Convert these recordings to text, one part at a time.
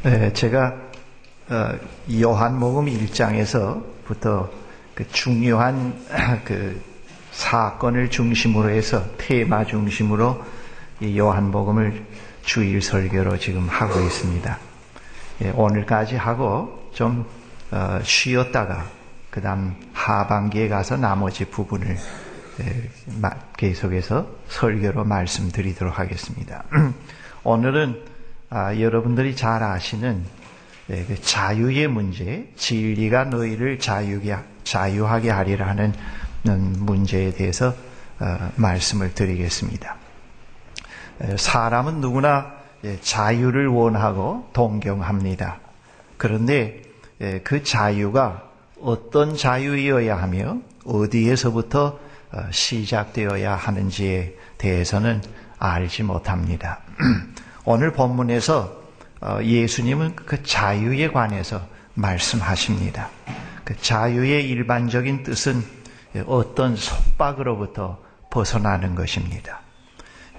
제가 요한복음 1장에서부터 그 중요한 그 사건을 중심으로 해서 테마 중심으로 이 요한복음을 주일 설교로 지금 하고 있습니다. 오늘까지 하고 좀 쉬었다가 그 다음 하반기에 가서 나머지 부분을 계속해서 설교로 말씀드리도록 하겠습니다. 오늘은 여러분들이 잘 아시는 그 자유의 문제, 진리가 너희를 자유하게 하리라 하는 문제에 대해서 말씀을 드리겠습니다. 사람은 누구나 자유를 원하고 동경합니다. 그런데 그 자유가 어떤 자유이어야 하며 어디에서부터 시작되어야 하는지에 대해서는 알지 못합니다. 오늘 본문에서 예수님은 그 자유에 관해서 말씀하십니다. 그 자유의 일반적인 뜻은 어떤 속박으로부터 벗어나는 것입니다.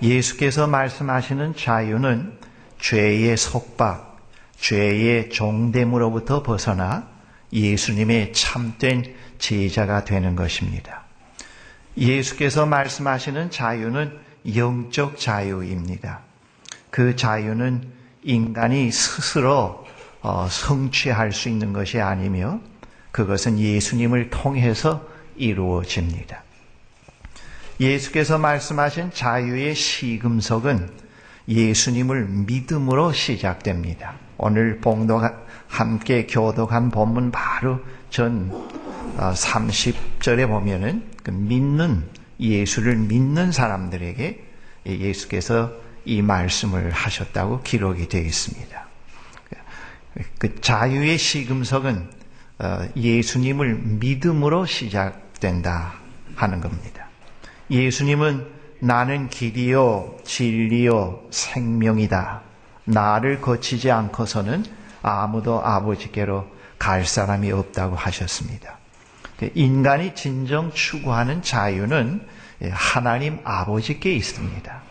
예수께서 말씀하시는 자유는 죄의 속박, 죄의 종됨으로부터 벗어나 예수님의 참된 제자가 되는 것입니다. 예수께서 말씀하시는 자유는 영적 자유입니다. 그 자유는 인간이 스스로 성취할 수 있는 것이 아니며 그것은 예수님을 통해서 이루어집니다. 예수께서 말씀하신 자유의 시금석은 예수님을 믿음으로 시작됩니다. 오늘 함께 교독한 본문 바로 전 30절에 보면은 그 예수를 믿는 사람들에게 예수께서 이 말씀을 하셨다고 기록이 되어 있습니다. 그 자유의 시금석은 예수님을 믿음으로 시작된다 하는 겁니다. 예수님은 나는 길이요 진리요 생명이다. 나를 거치지 않고서는 아무도 아버지께로 갈 사람이 없다고 하셨습니다. 인간이 진정 추구하는 자유는 하나님 아버지께 있습니다.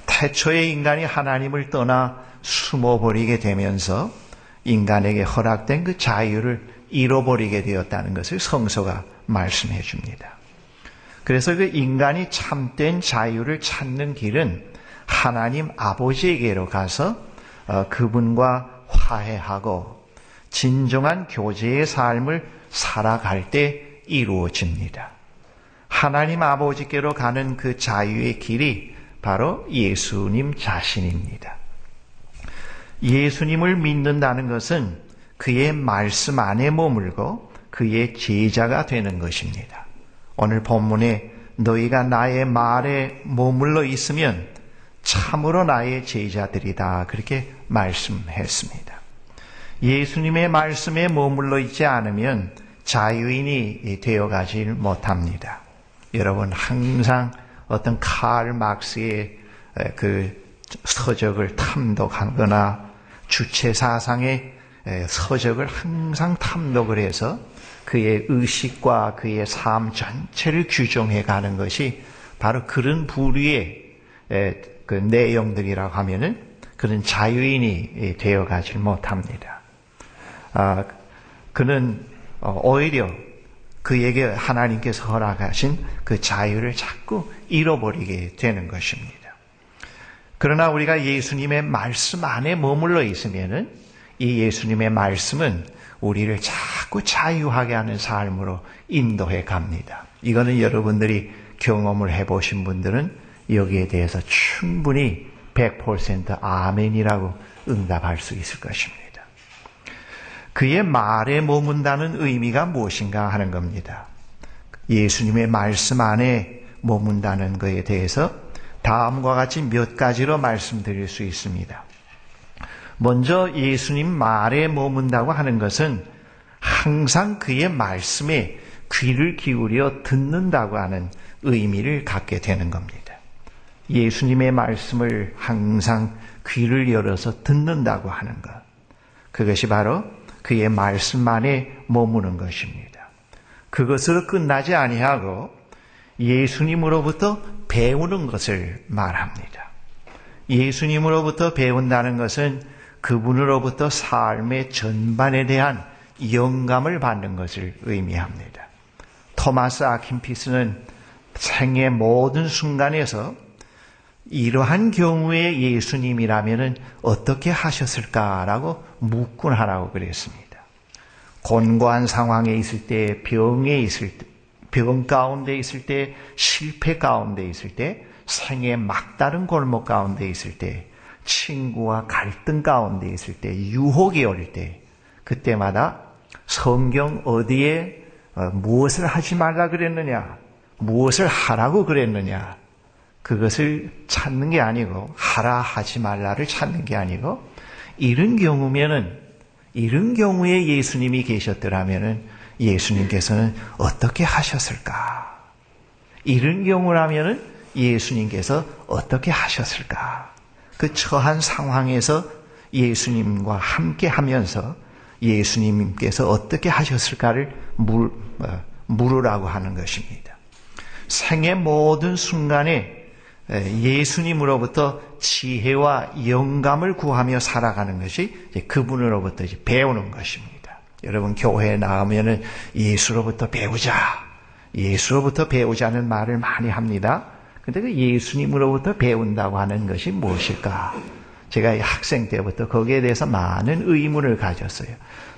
태초에 인간이 하나님을 떠나 숨어버리게 되면서 인간에게 허락된 그 자유를 잃어버리게 되었다는 것을 성서가 말씀해 줍니다. 그래서 그 인간이 참된 자유를 찾는 길은 하나님 아버지에게로 가서 그분과 화해하고 진정한 교제의 삶을 살아갈 때 이루어집니다. 하나님 아버지께로 가는 그 자유의 길이 바로 예수님 자신입니다. 예수님을 믿는다는 것은 그의 말씀 안에 머물고 그의 제자가 되는 것입니다. 오늘 본문에 너희가 나의 말에 머물러 있으면 참으로 나의 제자들이다 그렇게 말씀했습니다. 예수님의 말씀에 머물러 있지 않으면 자유인이 되어가지 못합니다. 여러분 항상 어떤 칼 막스의 그 서적을 탐독하거나 주체사상의 서적을 항상 탐독을 해서 그의 의식과 그의 삶 전체를 규정해 가는 것이 바로 그런 부류의 그 내용들이라고 하면은 그런 자유인이 되어가지 못합니다. 그는 오히려 그에게 하나님께서 허락하신 그 자유를 자꾸 잃어버리게 되는 것입니다. 그러나 우리가 예수님의 말씀 안에 머물러 있으면은 이 예수님의 말씀은 우리를 자꾸 자유하게 하는 삶으로 인도해 갑니다. 이거는 여러분들이 경험을 해보신 분들은 여기에 대해서 충분히 100% 아멘이라고 응답할 수 있을 것입니다. 그의 말에 머문다는 의미가 무엇인가 하는 겁니다. 예수님의 말씀 안에 머문다는 것에 대해서 다음과 같이 몇 가지로 말씀드릴 수 있습니다. 먼저 예수님 말에 머문다고 하는 것은 항상 그의 말씀에 귀를 기울여 듣는다고 하는 의미를 갖게 되는 겁니다. 예수님의 말씀을 항상 귀를 열어서 듣는다고 하는 것. 그것이 바로 그의 말씀 안에 머무는 것입니다. 그것으로 끝나지 아니하고 예수님으로부터 배우는 것을 말합니다. 예수님으로부터 배운다는 것은 그분으로부터 삶의 전반에 대한 영감을 받는 것을 의미합니다. 토마스 아킨피스는 생의 모든 순간에서 이러한 경우에 예수님이라면 어떻게 하셨을까라고 묻곤 하라고 그랬습니다. 곤고한 상황에 있을 때, 병에 있을 때, 병 가운데 있을 때, 실패 가운데 있을 때, 생의 막다른 골목 가운데 있을 때, 친구와 갈등 가운데 있을 때, 유혹이 올 때, 그때마다 성경 어디에 무엇을 하지 말라 그랬느냐, 무엇을 하라고 그랬느냐, 그것을 찾는 게 아니고, 하라 하지 말라를 찾는 게 아니고, 이런 경우에 예수님이 계셨더라면은 예수님께서는 어떻게 하셨을까? 이런 경우라면은 예수님께서 어떻게 하셨을까? 그 처한 상황에서 예수님과 함께 하면서 예수님께서 어떻게 하셨을까를 물으라고 하는 것입니다. 생의 모든 순간에 예수님으로부터 지혜와 영감을 구하며 살아가는 것이 그분으로부터 배우는 것입니다. 여러분 교회에 나오면은 예수로부터 배우자는 말을 많이 합니다. 근데 그 예수님으로부터 배운다고 하는 것이 무엇일까? 제가 학생 때부터 거기에 대해서 많은 의문을 가졌어요.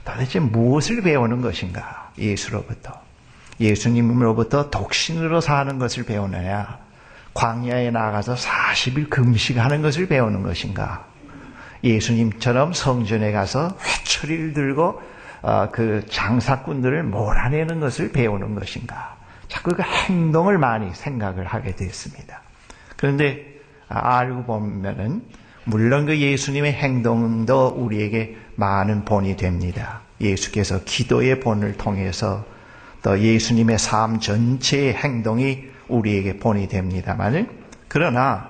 도대체 무엇을 배우는 것인가? 예수님으로부터 독신으로 사는 것을 배우느냐? 광야에 나가서 40일 금식하는 것을 배우는 것인가? 예수님처럼 성전에 가서 회초리를 들고 그 장사꾼들을 몰아내는 것을 배우는 것인가? 자꾸 그 행동을 많이 생각을 하게 됐습니다. 그런데 알고 보면은 물론 그 예수님의 행동도 우리에게 많은 본이 됩니다. 예수께서 기도의 본을 통해서 또 예수님의 삶 전체의 행동이 우리에게 본이 됩니다만, 그러나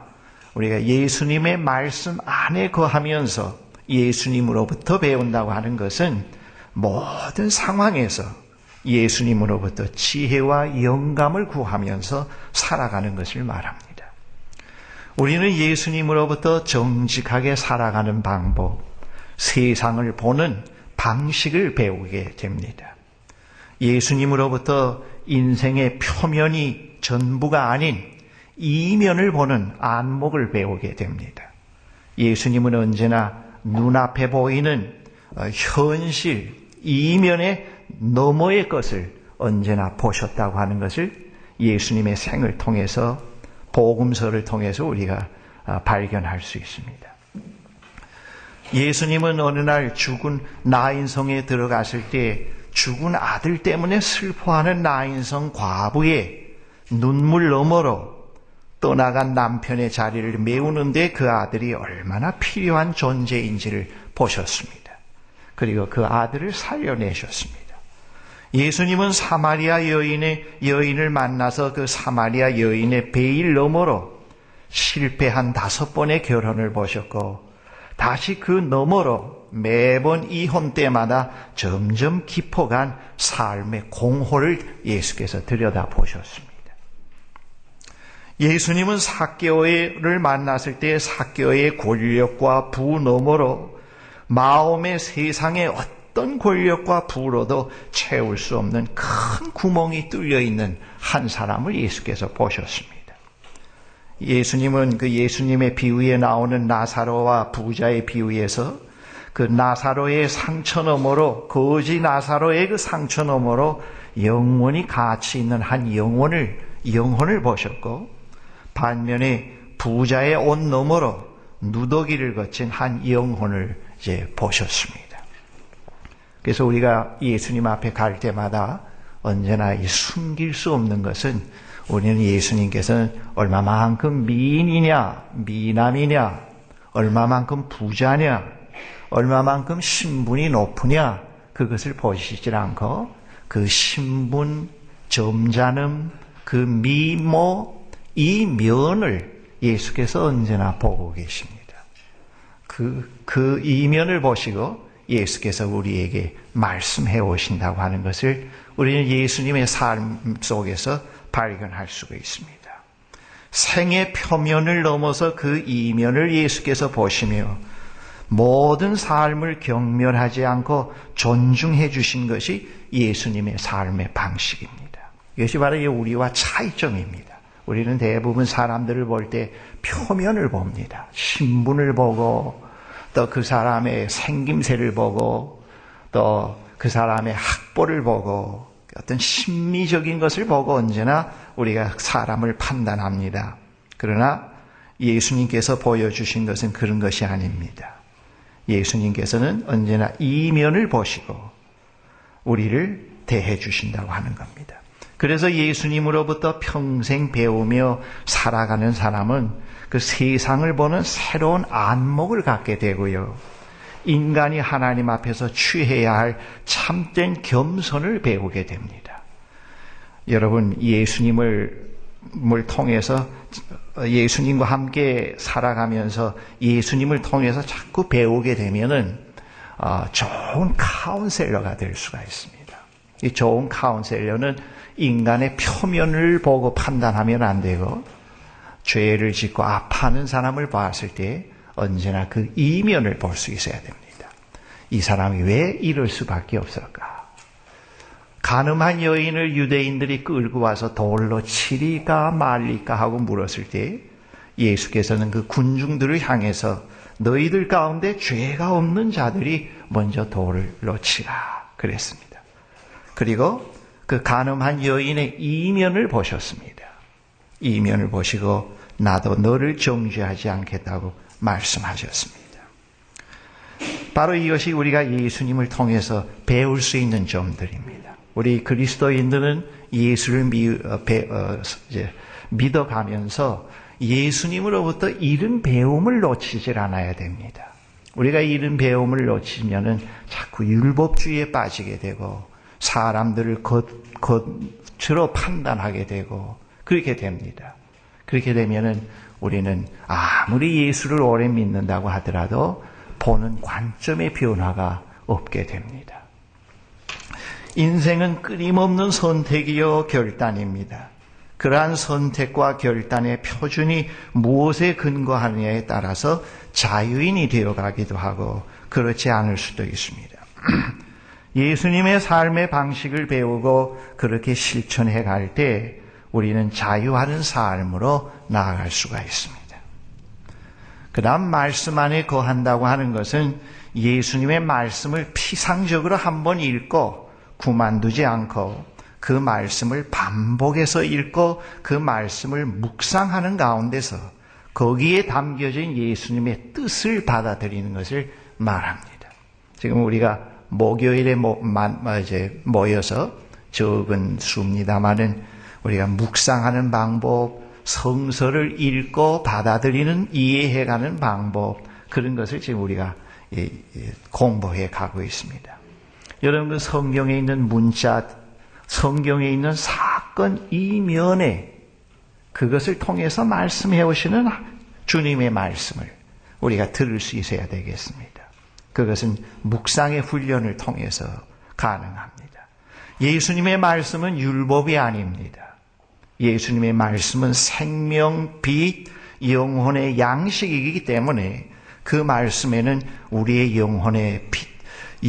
우리가 예수님의 말씀 안에 거하면서 예수님으로부터 배운다고 하는 것은 모든 상황에서 예수님으로부터 지혜와 영감을 구하면서 살아가는 것을 말합니다. 우리는 예수님으로부터 정직하게 살아가는 방법, 세상을 보는 방식을 배우게 됩니다. 예수님으로부터 인생의 표면이 전부가 아닌 이면을 보는 안목을 배우게 됩니다. 예수님은 언제나 눈앞에 보이는 현실, 이면의 너머의 것을 언제나 보셨다고 하는 것을 예수님의 생을 통해서, 복음서를 통해서 우리가 발견할 수 있습니다. 예수님은 어느 날 죽은 나인성에 들어갔을 때 죽은 아들 때문에 슬퍼하는 나인성 과부의 눈물 너머로 떠나간 남편의 자리를 메우는데 그 아들이 얼마나 필요한 존재인지를 보셨습니다. 그리고 그 아들을 살려내셨습니다. 예수님은 사마리아 여인을 만나서 그 사마리아 여인의 베일 너머로 실패한 5번의 결혼을 보셨고, 다시 그 너머로 매번 이혼 때마다 점점 깊어간 삶의 공허를 예수께서 들여다보셨습니다. 예수님은 삭개오를 만났을 때 삭개오의 권력과 부 너머로 마음의 세상의 어떤 권력과 부로도 채울 수 없는 큰 구멍이 뚫려 있는 한 사람을 예수께서 보셨습니다. 예수님은 그 예수님의 비유에 나오는 나사로와 부자의 비유에서 그 나사로의 상처 너머로, 거지 나사로의 그 상처 너머로 영원히 가치 있는 한 영혼을 보셨고, 반면에 부자의 옷 너머로 누더기를 거친 한 영혼을 이제 보셨습니다. 그래서 우리가 예수님 앞에 갈 때마다 언제나 이 숨길 수 없는 것은, 우리는 예수님께서는 얼마만큼 미인이냐, 미남이냐, 얼마만큼 부자냐, 얼마만큼 신분이 높으냐, 그것을 보시질 않고 그 신분, 점잖음, 그 미모, 이 면을 예수께서 언제나 보고 계십니다. 그 이면을 보시고 예수께서 우리에게 말씀해 오신다고 하는 것을 우리는 예수님의 삶 속에서 발견할 수가 있습니다. 생의 표면을 넘어서 그 이면을 예수께서 보시며 모든 삶을 경멸하지 않고 존중해 주신 것이 예수님의 삶의 방식입니다. 이것이 바로 우리와 차이점입니다. 우리는 대부분 사람들을 볼 때 표면을 봅니다. 신분을 보고 또 그 사람의 생김새를 보고 또 그 사람의 학벌을 보고 어떤 심리적인 것을 보고 언제나 우리가 사람을 판단합니다. 그러나 예수님께서 보여주신 것은 그런 것이 아닙니다. 예수님께서는 언제나 이면을 보시고 우리를 대해 주신다고 하는 겁니다. 그래서 예수님으로부터 평생 배우며 살아가는 사람은 그 세상을 보는 새로운 안목을 갖게 되고요. 인간이 하나님 앞에서 취해야 할 참된 겸손을 배우게 됩니다. 여러분, 예수님을 통해서 예수님과 함께 살아가면서 예수님을 통해서 자꾸 배우게 되면은 좋은 카운셀러가 될 수가 있습니다. 이 좋은 카운셀러는 인간의 표면을 보고 판단하면 안 되고 죄를 짓고 아파하는 사람을 봤을 때 언제나 그 이면을 볼 수 있어야 됩니다. 이 사람이 왜 이럴 수밖에 없을까? 간음한 여인을 유대인들이 끌고 와서 돌로 치리까 말리까 하고 물었을 때 예수께서는 그 군중들을 향해서 너희들 가운데 죄가 없는 자들이 먼저 돌로 치라 그랬습니다. 그리고 그 간음한 여인의 이면을 보셨습니다. 이면을 보시고 나도 너를 정죄하지 않겠다고 말씀하셨습니다. 바로 이것이 우리가 예수님을 통해서 배울 수 있는 점들입니다. 우리 그리스도인들은 예수를 믿어가면서 예수님으로부터 이런 배움을 놓치질 않아야 됩니다. 우리가 이런 배움을 놓치면은 자꾸 율법주의에 빠지게 되고 사람들을 겉으로 판단하게 되고 그렇게 됩니다. 그렇게 되면은 우리는 아무리 예수를 오래 믿는다고 하더라도 보는 관점의 변화가 없게 됩니다. 인생은 끊임없는 선택이요 결단입니다. 그러한 선택과 결단의 표준이 무엇에 근거하느냐에 따라서 자유인이 되어가기도 하고 그렇지 않을 수도 있습니다. 예수님의 삶의 방식을 배우고 그렇게 실천해 갈 때 우리는 자유하는 삶으로 나아갈 수가 있습니다. 그 다음 말씀 안에 거한다고 하는 것은 예수님의 말씀을 피상적으로 한번 읽고 그만두지 않고 그 말씀을 반복해서 읽고 그 말씀을 묵상하는 가운데서 거기에 담겨진 예수님의 뜻을 받아들이는 것을 말합니다. 지금 우리가 목요일에 모여서 적은 수입니다마는 우리가 묵상하는 방법, 성서를 읽고 받아들이는 이해해가는 방법 그런 것을 지금 우리가 공부해 가고 있습니다. 여러분 그 성경에 있는 문자, 성경에 있는 사건 이면에 그것을 통해서 말씀해 오시는 주님의 말씀을 우리가 들을 수 있어야 되겠습니다. 그것은 묵상의 훈련을 통해서 가능합니다. 예수님의 말씀은 율법이 아닙니다. 예수님의 말씀은 생명, 빛, 영혼의 양식이기 때문에 그 말씀에는 우리의 영혼의 빛,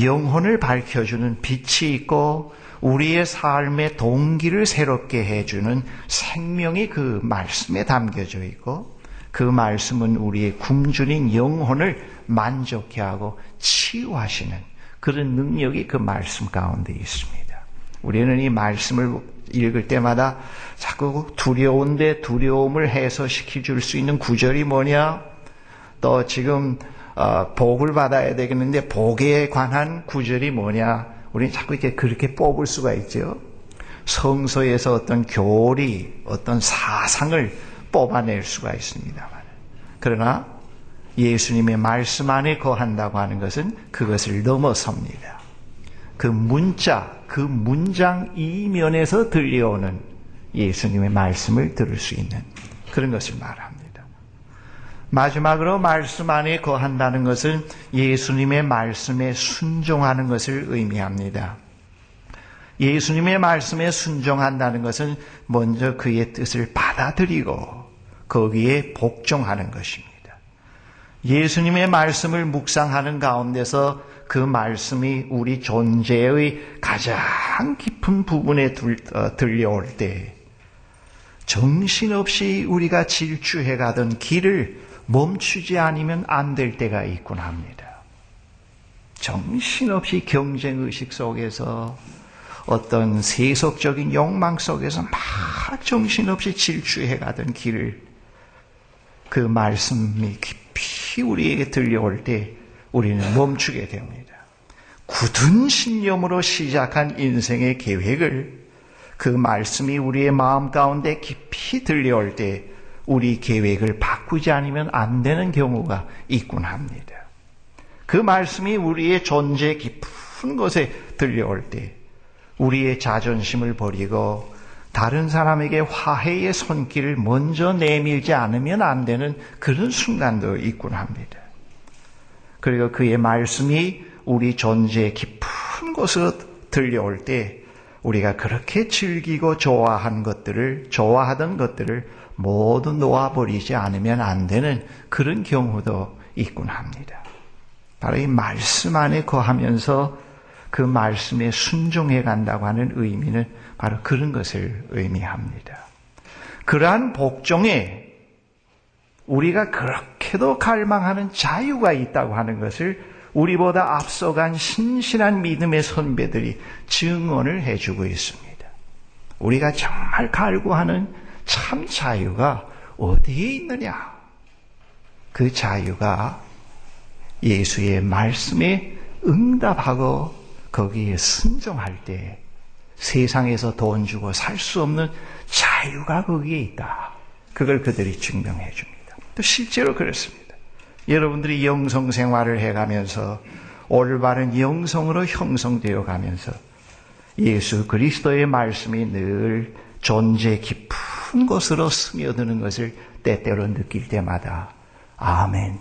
영혼을 밝혀주는 빛이 있고 우리의 삶의 동기를 새롭게 해주는 생명이 그 말씀에 담겨져 있고 그 말씀은 우리의 굶주린 영혼을 만족해 하고 치유하시는 그런 능력이 그 말씀 가운데 있습니다. 우리는 이 말씀을 읽을 때마다 자꾸 두려운데 두려움을 해소시켜 줄 수 있는 구절이 뭐냐? 또 지금 복을 받아야 되겠는데 복에 관한 구절이 뭐냐? 우리는 자꾸 이렇게 그렇게 뽑을 수가 있죠. 성서에서 어떤 교리, 어떤 사상을 뽑아낼 수가 있습니다만 그러나 예수님의 말씀 안에 거한다고 하는 것은 그것을 넘어섭니다. 그 문자, 그 문장 이면에서 들려오는 예수님의 말씀을 들을 수 있는 그런 것을 말합니다. 마지막으로 말씀 안에 거한다는 것은 예수님의 말씀에 순종하는 것을 의미합니다. 예수님의 말씀에 순종한다는 것은 먼저 그의 뜻을 받아들이고 거기에 복종하는 것입니다. 예수님의 말씀을 묵상하는 가운데서 그 말씀이 우리 존재의 가장 깊은 부분에 들려올 때 정신없이 우리가 질주해 가던 길을 멈추지 않으면 안 될 때가 있곤 합니다. 정신없이 경쟁의식 속에서 어떤 세속적인 욕망 속에서 막 정신없이 질주해 가던 길을 그 말씀이 깊이 우리에게 들려올 때 우리는 멈추게 됩니다. 굳은 신념으로 시작한 인생의 계획을 그 말씀이 우리의 마음 가운데 깊이 들려올 때 우리 계획을 바꾸지 않으면 안 되는 경우가 있곤 합니다. 그 말씀이 우리의 존재 깊은 곳에 들려올 때 우리의 자존심을 버리고 다른 사람에게 화해의 손길을 먼저 내밀지 않으면 안 되는 그런 순간도 있곤 합니다. 그리고 그의 말씀이 우리 존재 깊은 곳으로 들려올 때 우리가 그렇게 즐기고 좋아하던 것들을 모두 놓아버리지 않으면 안 되는 그런 경우도 있곤 합니다. 바로 이 말씀 안에 거하면서 그 말씀에 순종해 간다고 하는 의미는 바로 그런 것을 의미합니다. 그러한 복종에 우리가 그렇게도 갈망하는 자유가 있다고 하는 것을 우리보다 앞서간 신실한 믿음의 선배들이 증언을 해주고 있습니다. 우리가 정말 갈구하는 참 자유가 어디에 있느냐? 그 자유가 예수의 말씀에 응답하고 거기에 순종할 때 세상에서 돈 주고 살 수 없는 자유가 거기에 있다. 그걸 그들이 증명해 줍니다. 또 실제로 그렇습니다. 여러분들이 영성 생활을 해가면서 올바른 영성으로 형성되어 가면서 예수 그리스도의 말씀이 늘 존재 깊은 곳으로 스며드는 것을 때때로 느낄 때마다 아멘,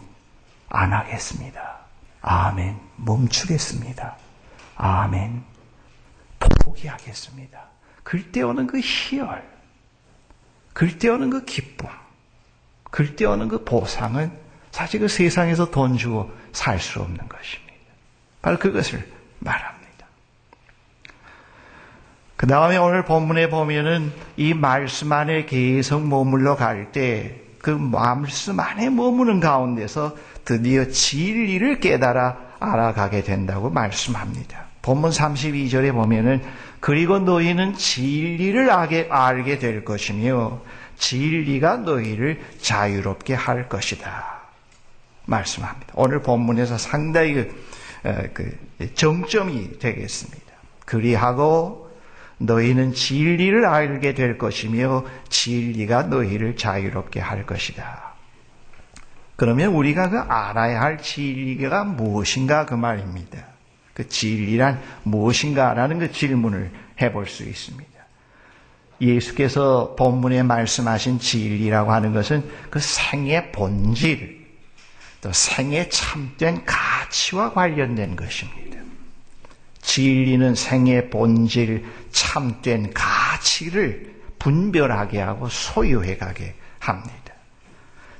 안 하겠습니다. 아멘, 멈추겠습니다. 아멘, 포기하겠습니다. 그때 오는 그 희열, 그때 오는 그 기쁨, 그때 오는 그 보상은 사실 그 세상에서 돈 주고 살 수 없는 것입니다. 바로 그것을 말합니다. 그 다음에 오늘 본문에 보면은 이 말씀 안에 계속 머물러 갈 때 그 말씀 안에 머무는 가운데서 드디어 진리를 깨달아 알아가게 된다고 말씀합니다. 본문 32절에 보면은 그리고 너희는 진리를 알게 될 것이며 진리가 너희를 자유롭게 할 것이다. 말씀합니다. 오늘 본문에서 상당히 정점이 되겠습니다. 그리하고 너희는 진리를 알게 될 것이며 진리가 너희를 자유롭게 할 것이다. 그러면 우리가 그 알아야 할 진리가 무엇인가 그 말입니다. 그 진리란 무엇인가라는 그 질문을 해볼 수 있습니다. 예수께서 본문에 말씀하신 진리라고 하는 것은 그 생의 본질, 또 생의 참된 가치와 관련된 것입니다. 진리는 생의 본질, 참된 가치를 분별하게 하고 소유해 가게 합니다.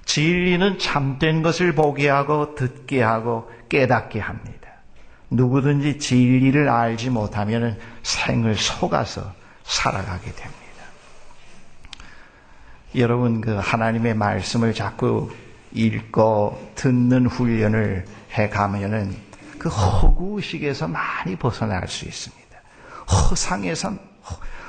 진리는 참된 것을 보게 하고 듣게 하고 깨닫게 합니다. 누구든지 진리를 알지 못하면 생을 속아서 살아가게 됩니다. 여러분, 그 하나님의 말씀을 자꾸 읽고 듣는 훈련을 해가면은 그 허구의식에서 많이 벗어날 수 있습니다.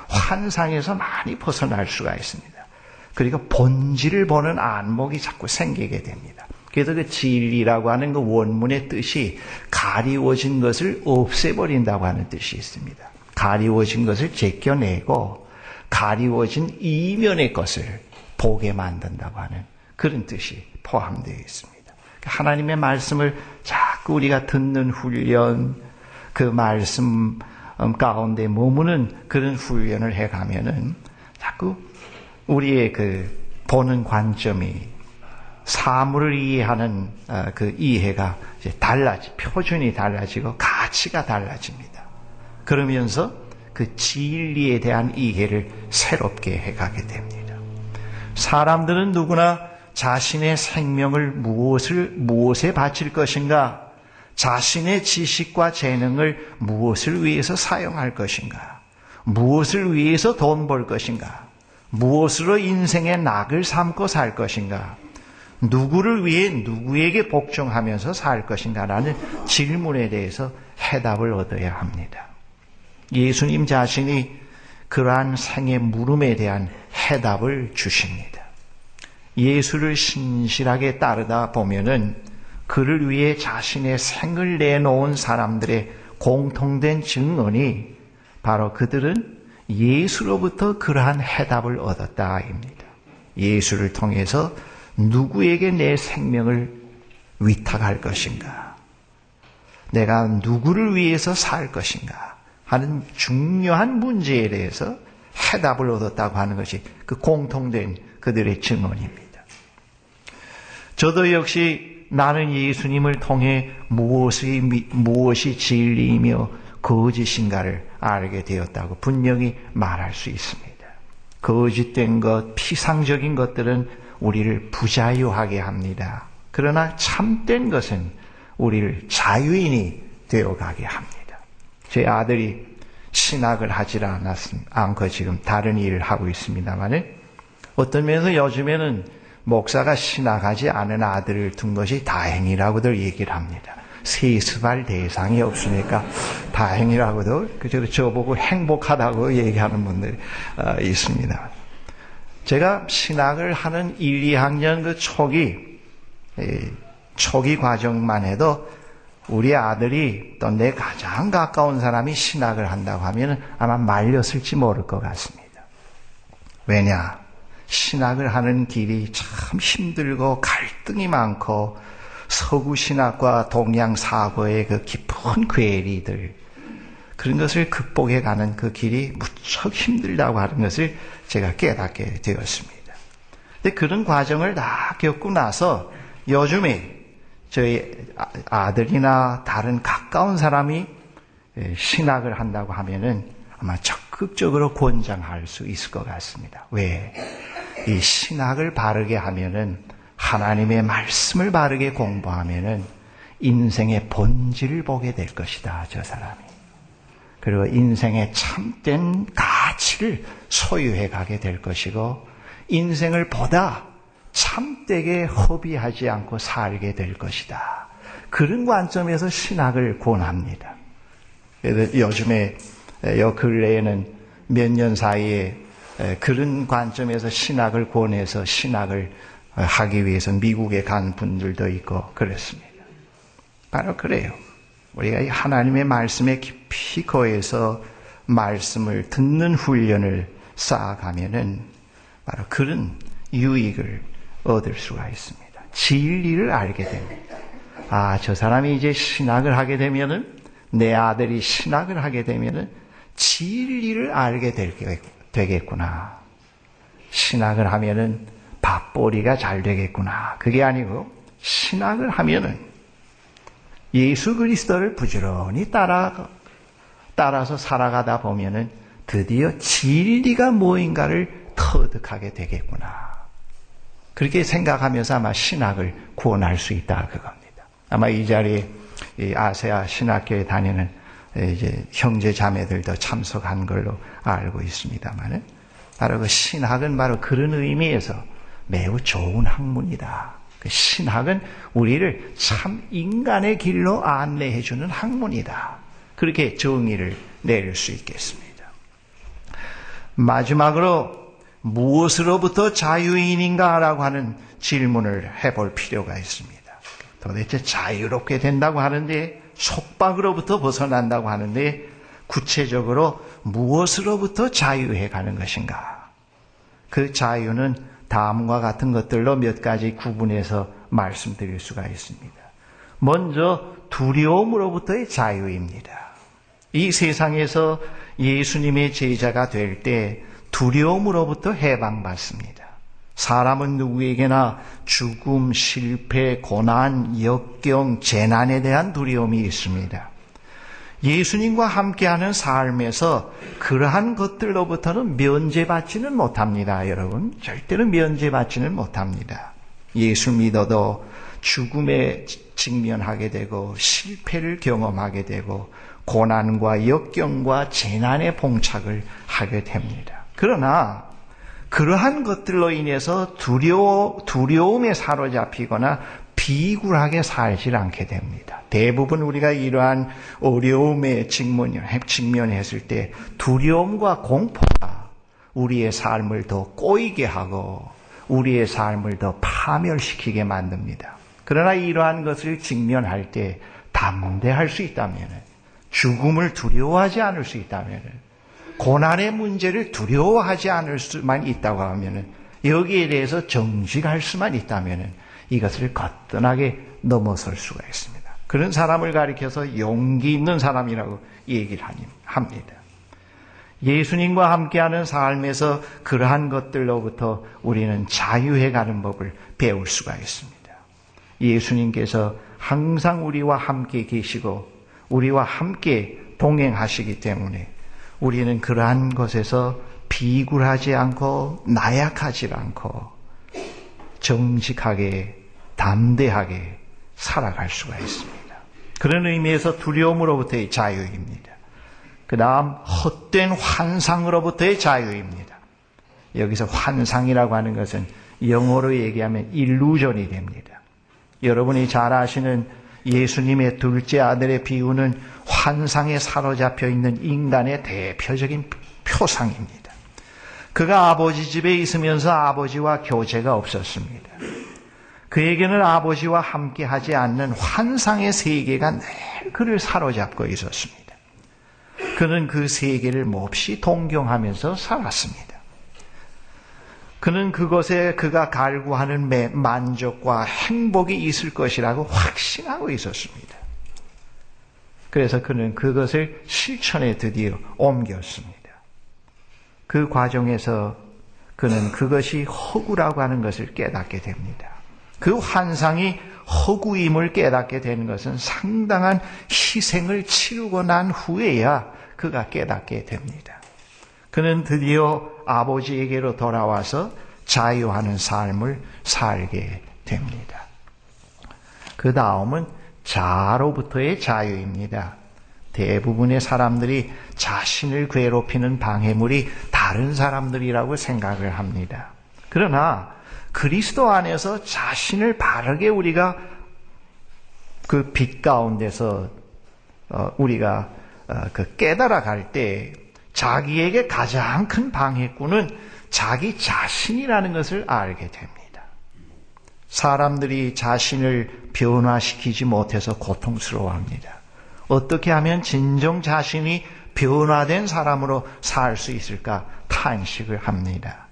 환상에서 많이 벗어날 수가 있습니다. 그리고 본질을 보는 안목이 자꾸 생기게 됩니다. 그래서 그 진리라고 하는 그 원문의 뜻이 가리워진 것을 없애버린다고 하는 뜻이 있습니다. 가리워진 것을 제껴내고 가리워진 이면의 것을 보게 만든다고 하는 그런 뜻이 포함되어 있습니다. 하나님의 말씀을 자꾸 우리가 듣는 훈련, 그 말씀 가운데 머무는 그런 훈련을 해가면은 자꾸 우리의 그 보는 관점이 사물을 이해하는 그 이해가 이제 표준이 달라지고 가치가 달라집니다. 그러면서 그 진리에 대한 이해를 새롭게 해가게 됩니다. 사람들은 누구나 자신의 생명을 무엇에 바칠 것인가? 자신의 지식과 재능을 무엇을 위해서 사용할 것인가? 무엇을 위해서 돈 벌 것인가? 무엇으로 인생의 낙을 삼고 살 것인가? 누구를 위해 누구에게 복종하면서 살 것인가라는 질문에 대해서 해답을 얻어야 합니다. 예수님 자신이 그러한 생의 물음에 대한 해답을 주십니다. 예수를 신실하게 따르다 보면은 그를 위해 자신의 생을 내놓은 사람들의 공통된 증언이 바로 그들은 예수로부터 그러한 해답을 얻었다입니다. 예수를 통해서 누구에게 내 생명을 위탁할 것인가? 내가 누구를 위해서 살 것인가? 하는 중요한 문제에 대해서 해답을 얻었다고 하는 것이 그 공통된 그들의 증언입니다. 저도 역시 나는 예수님을 통해 무엇이 진리이며 거짓인가를 알게 되었다고 분명히 말할 수 있습니다. 거짓된 것, 피상적인 것들은 우리를 부자유하게 합니다. 그러나 참된 것은 우리를 자유인이 되어가게 합니다. 제 아들이 신학을 하지 않고 지금 다른 일을 하고 있습니다만 어떤 면에서 요즘에는 목사가 신학하지 않은 아들을 둔 것이 다행이라고들 얘기를 합니다. 세습할 대상이 없으니까 다행이라고도 저보고 행복하다고 얘기하는 분들이 있습니다. 제가 신학을 하는 1, 2학년 그 초기 과정만 해도 우리 아들이 또 내 가장 가까운 사람이 신학을 한다고 하면 아마 말렸을지 모를 것 같습니다. 왜냐? 신학을 하는 길이 참 힘들고 갈등이 많고 서구 신학과 동양 사고의 그 깊은 괴리들, 그런 것을 극복해 가는 그 길이 무척 힘들다고 하는 것을 제가 깨닫게 되었습니다. 근데 그런 과정을 다 겪고 나서 요즘에 저희 아들이나 다른 가까운 사람이 신학을 한다고 하면은 아마 적극적으로 권장할 수 있을 것 같습니다. 왜? 이 신학을 바르게 하면은, 하나님의 말씀을 바르게 공부하면은 인생의 본질을 보게 될 것이다, 저 사람이. 그리고 인생의 참된 가치를 소유해 가게 될 것이고, 인생을 보다 참되게 허비하지 않고 살게 될 것이다. 그런 관점에서 신학을 권합니다. 요즘에 요 근래에는 몇 년 사이에 그런 관점에서 신학을 권해서 신학을 하기 위해서 미국에 간 분들도 있고 그렇습니다. 바로 그래요. 우리가 이 하나님의 말씀에 깊이 거해서 말씀을 듣는 훈련을 쌓아가면은 바로 그런 유익을 얻을 수가 있습니다. 진리를 알게 됩니다. 아, 저 사람이 이제 신학을 하게 되면은, 내 아들이 신학을 하게 되면은 진리를 알게 되겠구나. 신학을 하면은 밥벌이가 잘 되겠구나. 그게 아니고 신학을 하면은 예수 그리스도를 부지런히 따라서 살아가다 보면은 드디어 진리가 뭐인가를 터득하게 되겠구나. 그렇게 생각하면서 아마 신학을 구원할 수 있다 그겁니다. 아마 이 자리에 이 아세아 신학교에 다니는 이제 형제 자매들도 참석한 걸로 알고 있습니다만은, 바로 그 신학은 바로 그런 의미에서 매우 좋은 학문이다. 그 신학은 우리를 참 인간의 길로 안내해주는 학문이다. 그렇게 정의를 내릴 수 있겠습니다. 마지막으로 무엇으로부터 자유인인가라고 하는 질문을 해볼 필요가 있습니다. 도대체 자유롭게 된다고 하는데, 속박으로부터 벗어난다고 하는데, 구체적으로 무엇으로부터 자유해 가는 것인가? 그 자유는 다음과 같은 것들로 몇 가지 구분해서 말씀드릴 수가 있습니다. 먼저 두려움으로부터의 자유입니다. 이 세상에서 예수님의 제자가 될 때 두려움으로부터 해방받습니다. 사람은 누구에게나 죽음, 실패, 고난, 역경, 재난에 대한 두려움이 있습니다. 예수님과 함께하는 삶에서 그러한 것들로부터는 면제받지는 못합니다. 여러분, 절대로 면제받지는 못합니다. 예수 믿어도 죽음에 직면하게 되고 실패를 경험하게 되고 고난과 역경과 재난에 봉착을 하게 됩니다. 그러나 그러한 것들로 인해서 두려움에 사로잡히거나 비굴하게 살지 않게 됩니다. 대부분 우리가 이러한 어려움에 직면했을 때 두려움과 공포가 우리의 삶을 더 꼬이게 하고 우리의 삶을 더 파멸시키게 만듭니다. 그러나 이러한 것을 직면할 때 담대할 수 있다면, 죽음을 두려워하지 않을 수 있다면, 고난의 문제를 두려워하지 않을 수만 있다고 하면, 여기에 대해서 정직할 수만 있다면 이것을 거뜬하게 넘어설 수가 있습니다. 그런 사람을 가리켜서 용기 있는 사람이라고 얘기를 합니다. 예수님과 함께하는 삶에서 그러한 것들로부터 우리는 자유해가는 법을 배울 수가 있습니다. 예수님께서 항상 우리와 함께 계시고 우리와 함께 동행하시기 때문에 우리는 그러한 것에서 비굴하지 않고 나약하지 않고 정직하게 담대하게 살아갈 수가 있습니다. 그런 의미에서 두려움으로부터의 자유입니다. 그 다음 헛된 환상으로부터의 자유입니다. 여기서 환상이라고 하는 것은 영어로 얘기하면 일루전이 됩니다. 여러분이 잘 아시는 예수님의 둘째 아들의 비유는 환상에 사로잡혀 있는 인간의 대표적인 표상입니다. 그가 아버지 집에 있으면서 아버지와 교제가 없었습니다. 그에게는 아버지와 함께 하지 않는 환상의 세계가 늘 그를 사로잡고 있었습니다. 그는 그 세계를 몹시 동경하면서 살았습니다. 그는 그것에 그가 갈구하는 만족과 행복이 있을 것이라고 확신하고 있었습니다. 그래서 그는 그것을 실천에 드디어 옮겼습니다. 그 과정에서 그는 그것이 허구라고 하는 것을 깨닫게 됩니다. 그 환상이 허구임을 깨닫게 되는 것은 상당한 희생을 치르고 난 후에야 그가 깨닫게 됩니다. 그는 드디어 아버지에게로 돌아와서 자유하는 삶을 살게 됩니다. 그 다음은 자로부터의 자유입니다. 대부분의 사람들이 자신을 괴롭히는 방해물이 다른 사람들이라고 생각을 합니다. 그러나 그리스도 안에서 자신을 바르게 우리가 그 빛 가운데서 우리가 깨달아 갈 때 자기에게 가장 큰 방해꾼은 자기 자신이라는 것을 알게 됩니다. 사람들이 자신을 변화시키지 못해서 고통스러워합니다. 어떻게 하면 진정 자신이 변화된 사람으로 살 수 있을까 탄식을 합니다.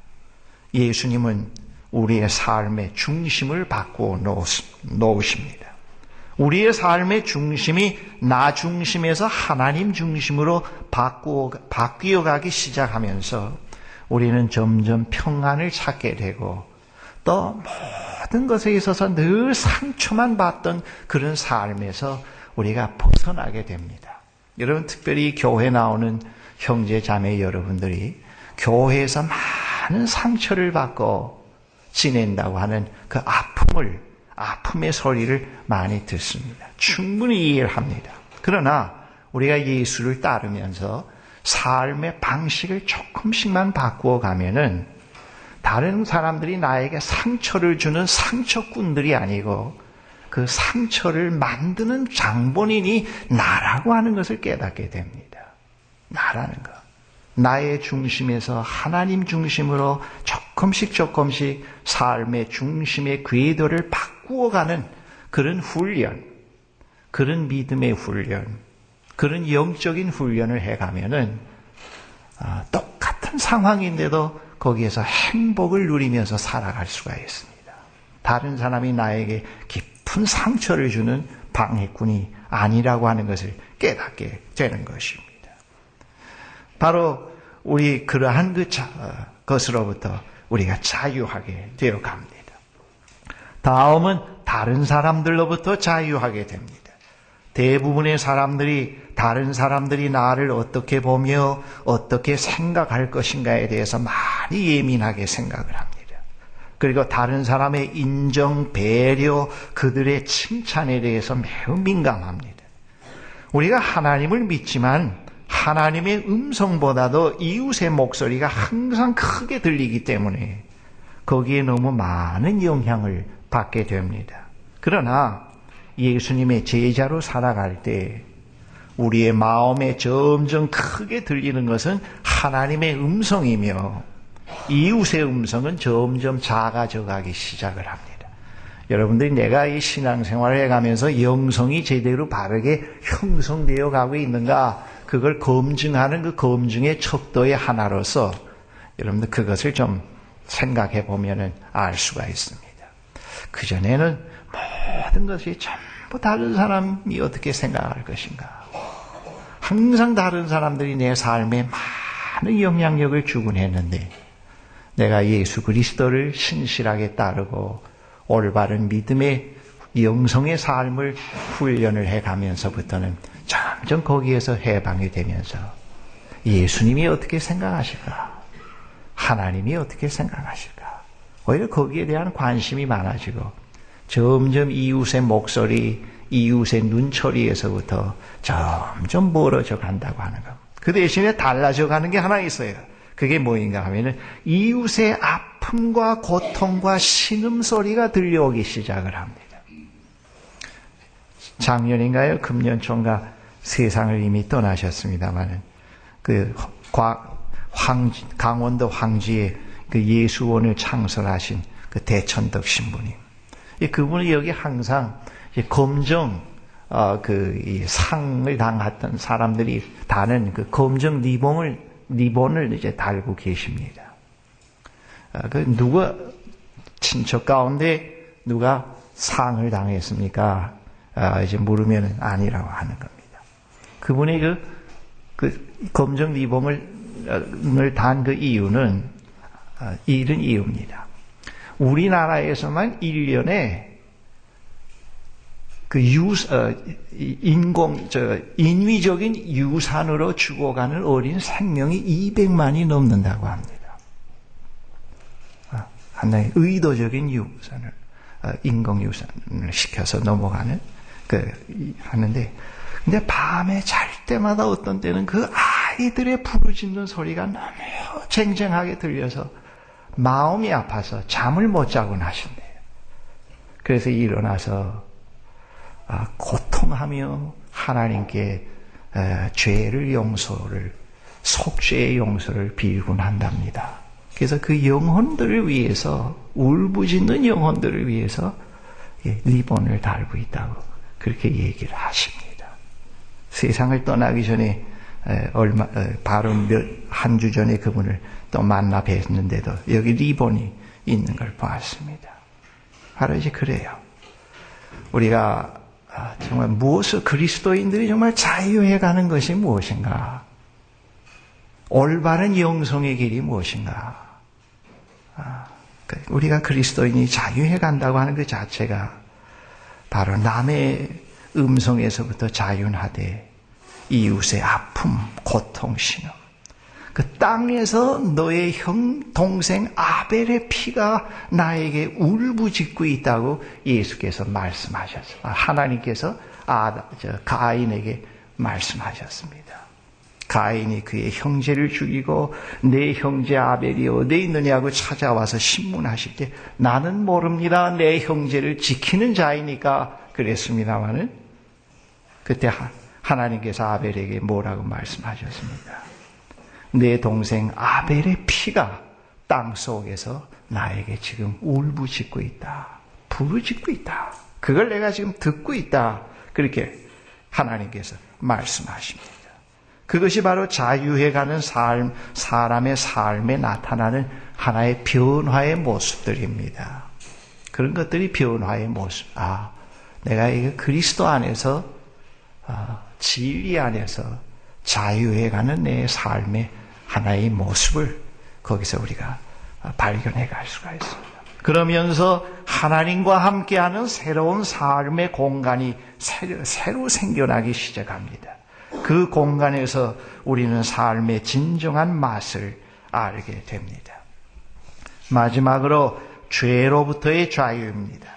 예수님은 우리의 삶의 중심을 바꾸어 놓으십니다. 우리의 삶의 중심이 나 중심에서 하나님 중심으로 바뀌어가기 시작하면서 우리는 점점 평안을 찾게 되고 또 모든 것에 있어서 늘 상처만 받던 그런 삶에서 우리가 벗어나게 됩니다. 여러분, 특별히 교회 나오는 형제 자매 여러분들이 교회에서 많은 상처를 받고 지낸다고 하는 그 아픔의 소리를 많이 듣습니다. 충분히 이해를 합니다. 그러나 우리가 예수를 따르면서 삶의 방식을 조금씩만 바꾸어 가면은 다른 사람들이 나에게 상처를 주는 상처꾼들이 아니고 그 상처를 만드는 장본인이 나라고 하는 것을 깨닫게 됩니다. 나라는 것. 나의 중심에서 하나님 중심으로 조금씩 삶의 중심의 궤도를 바꾸어가는 그런 훈련, 그런 믿음의 훈련, 그런 영적인 훈련을 해가면은 똑같은 상황인데도 거기에서 행복을 누리면서 살아갈 수가 있습니다. 다른 사람이 나에게 깊은 상처를 주는 방해꾼이 아니라고 하는 것을 깨닫게 되는 것입니다. 바로 우리 그러한 것으로부터 우리가 자유하게 되어 갑니다. 다음은 다른 사람들로부터 자유하게 됩니다. 대부분의 사람들이 다른 사람들이 나를 어떻게 보며 어떻게 생각할 것인가에 대해서 많이 예민하게 생각을 합니다. 그리고 다른 사람의 인정, 배려, 그들의 칭찬에 대해서 매우 민감합니다. 우리가 하나님을 믿지만 하나님의 음성보다도 이웃의 목소리가 항상 크게 들리기 때문에 거기에 너무 많은 영향을 받게 됩니다. 그러나 예수님의 제자로 살아갈 때 우리의 마음에 점점 크게 들리는 것은 하나님의 음성이며 이웃의 음성은 점점 작아져 가기 시작을 합니다. 여러분들이 내가 이 신앙생활을 해가면서 영성이 제대로 바르게 형성되어 가고 있는가, 그걸 검증하는 그 검증의 척도의 하나로서 여러분들 그것을 좀 생각해 보면 알 수가 있습니다. 그전에는 모든 것이 전부 다른 사람이 어떻게 생각할 것인가, 항상 다른 사람들이 내 삶에 많은 영향력을 주곤 했는데 내가 예수 그리스도를 신실하게 따르고 올바른 믿음의 영성의 삶을 훈련을 해가면서부터는 점점 거기에서 해방이 되면서 예수님이 어떻게 생각하실까? 하나님이 어떻게 생각하실까? 오히려 거기에 대한 관심이 많아지고 점점 이웃의 목소리, 이웃의 눈초리에서부터 점점 멀어져 간다고 하는 것. 그 대신에 달라져 가는 게 하나 있어요. 그게 뭐인가 하면은 이웃의 아픔과 고통과 신음소리가 들려오기 시작을 합니다. 작년인가요? 금년 초인가 세상을 이미 떠나셨습니다만은 강원도 황지에 그 예수원을 창설하신 그 대천덕 신부님. 그분이 여기 항상 검정 이 상을 당했던 사람들이 다는 그 검정 리본을 이제 달고 계십니다. 누가 친척 가운데 누가 상을 당했습니까? 이제 물으면 아니라고 하는 겁니다. 그분이 그 검정 리본을 단 그 이유는 이런 이유입니다. 우리나라에서만 1년에 그 인위적인 유산으로 죽어가는 어린 생명이 200만이 넘는다고 합니다. 하나의 의도적인 유산을, 인공유산을 시켜서 넘어가는, 하는데, 근데 밤에 잘 때마다 어떤 때는 그 아이들의 부르짖는 소리가 너무 쟁쟁하게 들려서 마음이 아파서 잠을 못 자곤 하신대요. 그래서 일어나서 고통하며 하나님께 죄를 속죄의 용서를 빌곤 한답니다. 그래서 그 영혼들을 위해서, 울부짖는 영혼들을 위해서 리본을 달고 있다고 그렇게 얘기를 하십니다. 세상을 떠나기 전에 바로 한 주 전에 그분을 또 만나 뵀는데도 여기 리본이 있는 걸 보았습니다. 바로 이제 그래요. 우리가 정말 그리스도인들이 정말 자유해 가는 것이 무엇인가? 올바른 영성의 길이 무엇인가? 우리가 그리스도인이 자유해 간다고 하는 그 자체가 바로 남의 음성에서부터 자유하되 이웃의 아픔, 고통, 신음. 그 땅에서 너의 동생 아벨의 피가 나에게 울부짖고 있다고 예수께서 말씀하셨어요. 하나님께서 가인에게 말씀하셨습니다. 가인이 그의 형제를 죽이고 내 형제 아벨이 어디 있느냐고 찾아와서 신문하실 때 나는 모릅니다. 내 형제를 지키는 자이니까 그랬습니다마는 그때 하나님께서 아벨에게 뭐라고 말씀하셨습니까? 내 동생 아벨의 피가 땅 속에서 나에게 지금 울부짖고 있다. 부르짖고 있다. 그걸 내가 지금 듣고 있다. 그렇게 하나님께서 말씀하십니다. 그것이 바로 자유해가는 삶, 사람의 삶에 나타나는 하나의 변화의 모습들입니다. 그런 것들이 변화의 모습. 내가 이거 그리스도 안에서, 진리 안에서 자유해가는 내 삶의 하나의 모습을 거기서 우리가 발견해 갈 수가 있습니다. 그러면서 하나님과 함께하는 새로운 삶의 공간이 새로 생겨나기 시작합니다. 그 공간에서 우리는 삶의 진정한 맛을 알게 됩니다. 마지막으로 죄로부터의 자유입니다.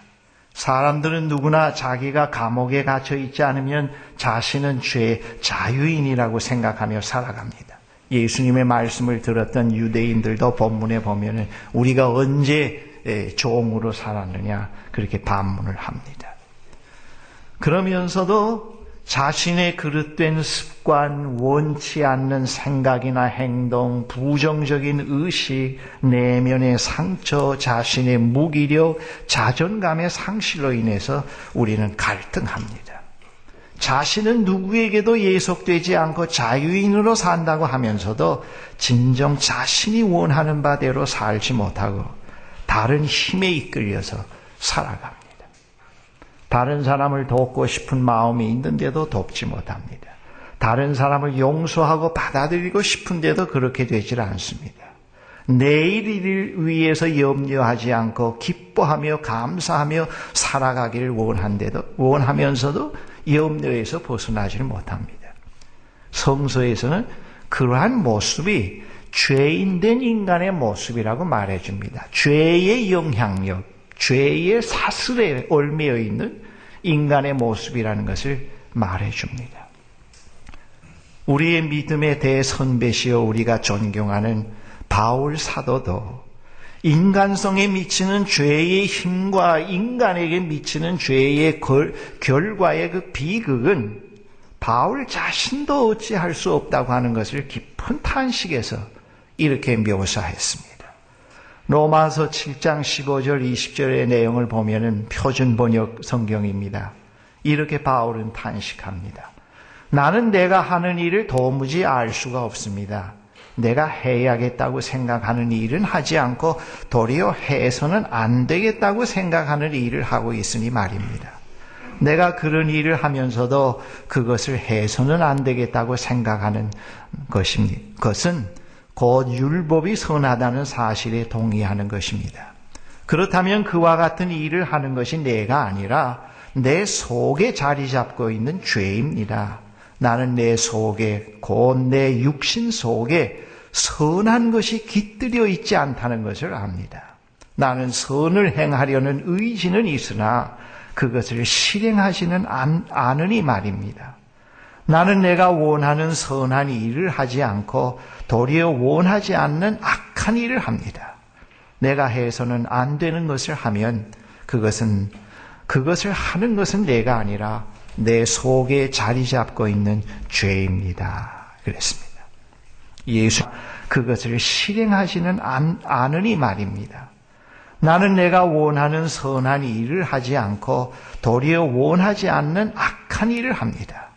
사람들은 누구나 자기가 감옥에 갇혀 있지 않으면 자신은 죄의 자유인이라고 생각하며 살아갑니다. 예수님의 말씀을 들었던 유대인들도 본문에 보면 우리가 언제 종으로 살았느냐 그렇게 반문을 합니다. 그러면서도 자신의 그릇된 습관, 원치 않는 생각이나 행동, 부정적인 의식, 내면의 상처, 자신의 무기력, 자존감의 상실로 인해서 우리는 갈등합니다. 자신은 누구에게도 예속되지 않고 자유인으로 산다고 하면서도 진정 자신이 원하는 바대로 살지 못하고 다른 힘에 이끌려서 살아갑니다. 다른 사람을 돕고 싶은 마음이 있는데도 돕지 못합니다. 다른 사람을 용서하고 받아들이고 싶은데도 그렇게 되질 않습니다. 내일을 위해서 염려하지 않고 기뻐하며 감사하며 살아가기를 원하면서도 염려에서 벗어나지를 못합니다. 성서에서는 그러한 모습이 죄인된 인간의 모습이라고 말해줍니다. 죄의 영향력, 죄의 사슬에 얽매여 있는 인간의 모습이라는 것을 말해줍니다. 우리의 믿음의 대선배시여 우리가 존경하는 바울 사도도 인간성에 미치는 죄의 힘과 인간에게 미치는 죄의 결과의 그 비극은 바울 자신도 어찌할 수 없다고 하는 것을 깊은 탄식에서 이렇게 묘사했습니다. 로마서 7장 15절 20절의 내용을 보면은 표준 번역 성경입니다. 이렇게 바울은 탄식합니다. 나는 내가 하는 일을 도무지 알 수가 없습니다. 내가 해야겠다고 생각하는 일은 하지 않고 도리어 해서는 안 되겠다고 생각하는 일을 하고 있으니 말입니다. 내가 그런 일을 하면서도 그것을 해서는 안 되겠다고 생각하는 것은 곧 율법이 선하다는 사실에 동의하는 것입니다. 그렇다면 그와 같은 일을 하는 것이 내가 아니라 내 속에 자리 잡고 있는 죄입니다. 나는 내 속에 곧 내 육신 속에 선한 것이 깃들여 있지 않다는 것을 압니다. 나는 선을 행하려는 의지는 있으나 그것을 실행하지는 않으니 말입니다. 나는 내가 원하는 선한 일을 하지 않고 도리어 원하지 않는 악한 일을 합니다. 내가 해서는 안 되는 것을 하면 그것을 하는 것은 내가 아니라 내 속에 자리 잡고 있는 죄입니다. 그랬습니다. 예수 그것을 실행하지는 않으니 말입니다. 나는 내가 원하는 선한 일을 하지 않고 도리어 원하지 않는 악한 일을 합니다.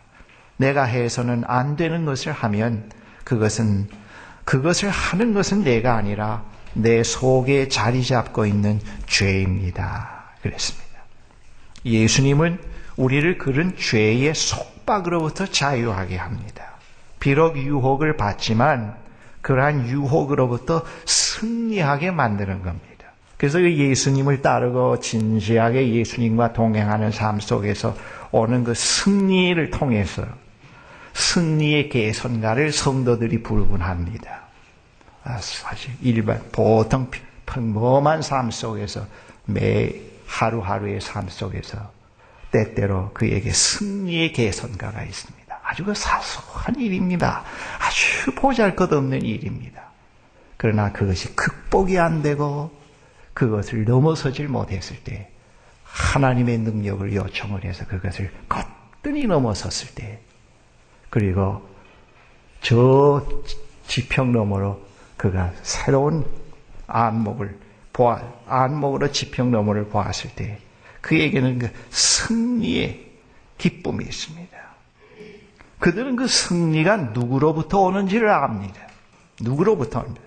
내가 해서는 안 되는 것을 하면 그것을 하는 것은 내가 아니라 내 속에 자리 잡고 있는 죄입니다. 그랬습니다. 예수님은 우리를 그런 죄의 속박으로부터 자유하게 합니다. 비록 유혹을 받지만 그러한 유혹으로부터 승리하게 만드는 겁니다. 그래서 그 예수님을 따르고 진지하게 예수님과 동행하는 삶 속에서 오는 그 승리를 통해서 승리의 개선가를 성도들이 불문합니다. 사실 보통 평범한 삶 속에서 매 하루하루의 삶 속에서 때때로 그에게 승리의 개선가가 있습니다. 아주 그 사소한 일입니다. 아주 보잘것없는 일입니다. 그러나 그것이 극복이 안 되고 그것을 넘어서질 못했을 때 하나님의 능력을 요청을 해서 그것을 거뜬히 넘어섰을 때 그리고 저 지평 너머로 그가 새로운 안목으로 지평 너머를 보았을 때 그에게는 그 승리의 기쁨이 있습니다. 그들은 그 승리가 누구로부터 오는지를 압니다. 누구로부터 옵니다.